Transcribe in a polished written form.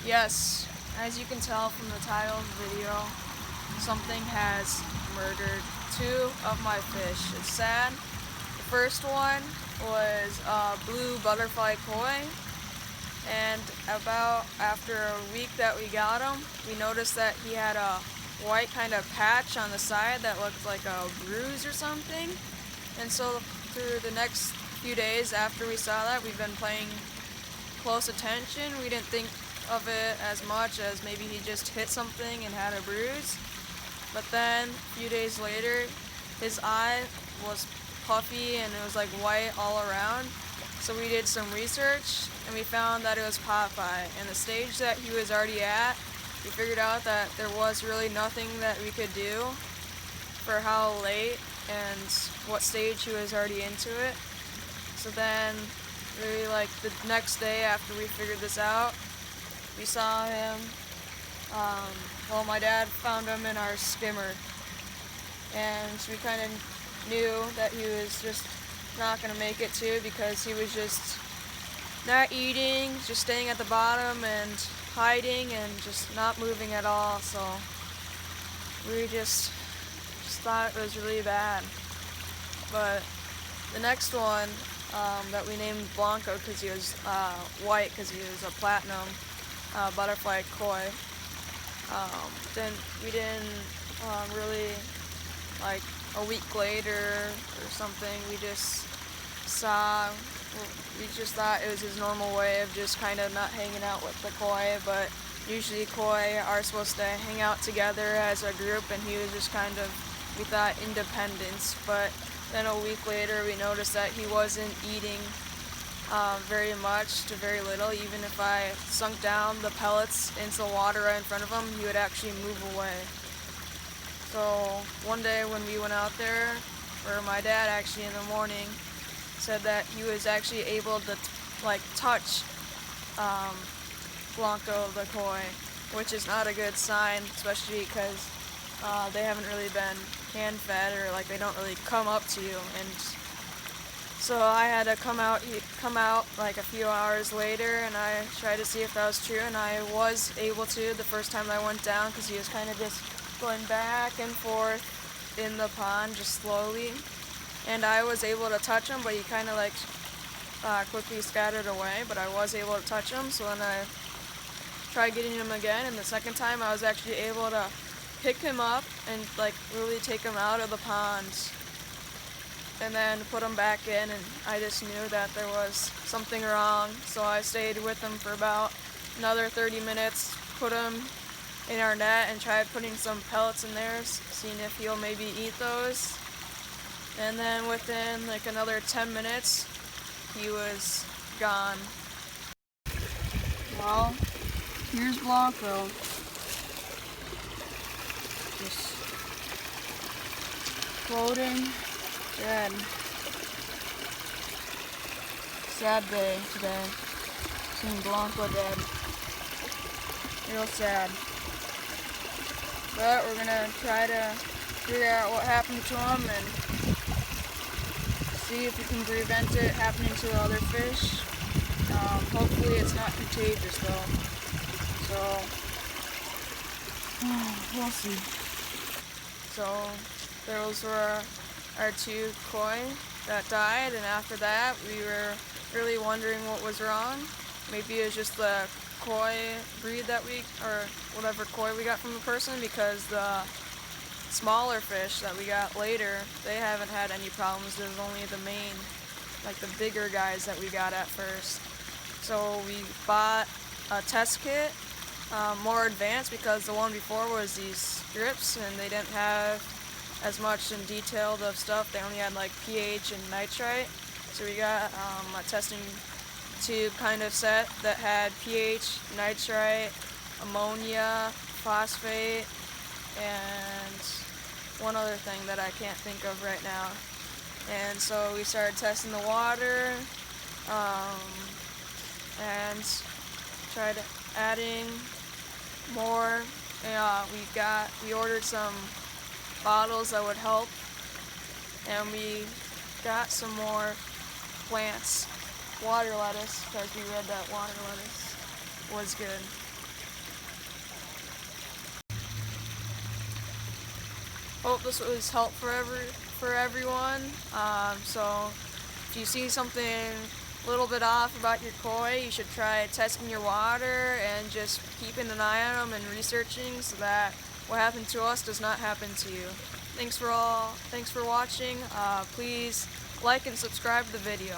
Yes, as you can tell from the title of the video, something has murdered two of my fish. It's sad. The first one was a blue butterfly koi, and about after a week that we got him, we noticed that he had a white kind of patch on the side that looked like a bruise or something. And so through the next few days after we saw that, we've been paying close attention. We didn't think of it as much as maybe he just hit something and had a bruise. But then a few days later, his eye was puffy and it was like white all around. So we did some research and we found that it was Popeye. And the stage that he was already at, we figured out that there was really nothing that we could do for how late and what stage he was already into it. So then, really like the next day after we figured this out, we saw him. My dad found him in our skimmer, and we kind of knew that he was just not gonna make it too because he was just not eating, just staying at the bottom and hiding and just not moving at all. So we just thought it was really bad. But the next one that we named Blanco because he was white, because he was a platinum butterfly koi. Then we didn't really, like a week later or something, we just thought it was his normal way of just kind of not hanging out with the koi, but usually koi are supposed to hang out together as a group, and he was just kind of, we thought, independence. But then a week later we noticed that he wasn't eating very much to very little. Even if I sunk down the pellets into the water right in front of him, he would actually move away. So one day when we went out there, or my dad actually in the morning, said that he was actually able to touch Blanco the koi, which is not a good sign, especially because they haven't really been hand fed, or like they don't really come up to you. And so I had to come out like a few hours later, and I tried to see if that was true, and I was able to the first time I went down, because he was kind of just going back and forth in the pond just slowly, and I was able to touch him, but he kind of quickly scattered away. But I was able to touch him, so then I tried getting him again, and the second time I was actually able to pick him up and really take him out of the pond and then put him back in. And I just knew that there was something wrong, so I stayed with him for about another 30 minutes, put him in our net and tried putting some pellets in there, seeing if he'll maybe eat those. And then within another 10 minutes, he was gone. Well, here's Blanco. Just floating, dead. Sad day today. Seeing Blanco dead. Real sad. But we're gonna try to figure out what happened to him and see if we can prevent it happening to the other fish. Hopefully it's not contagious though. So we'll see. So those were our two koi that died, and after that we were really wondering what was wrong. Maybe it was just the koi breed or whatever koi we got from the person, because the smaller fish that we got later, they haven't had any problems. There's only the main, the bigger guys that we got at first. So we bought a test kit, more advanced, because the one before was these strips and they didn't have as much in detail of stuff. They only had pH and nitrite. So we got a testing tube kind of set that had pH, nitrite, ammonia, phosphate, and one other thing that I can't think of right now. And so we started testing the water and tried adding more. We ordered some bottles that would help, and we got some more plants, water lettuce, because we read that water lettuce was good. Hope this was helpful for everyone. So if you see something a little bit off about your koi, you should try testing your water and just keeping an eye on them and researching so that what happened to us does not happen to you. Thanks for watching. Please like and subscribe to the video.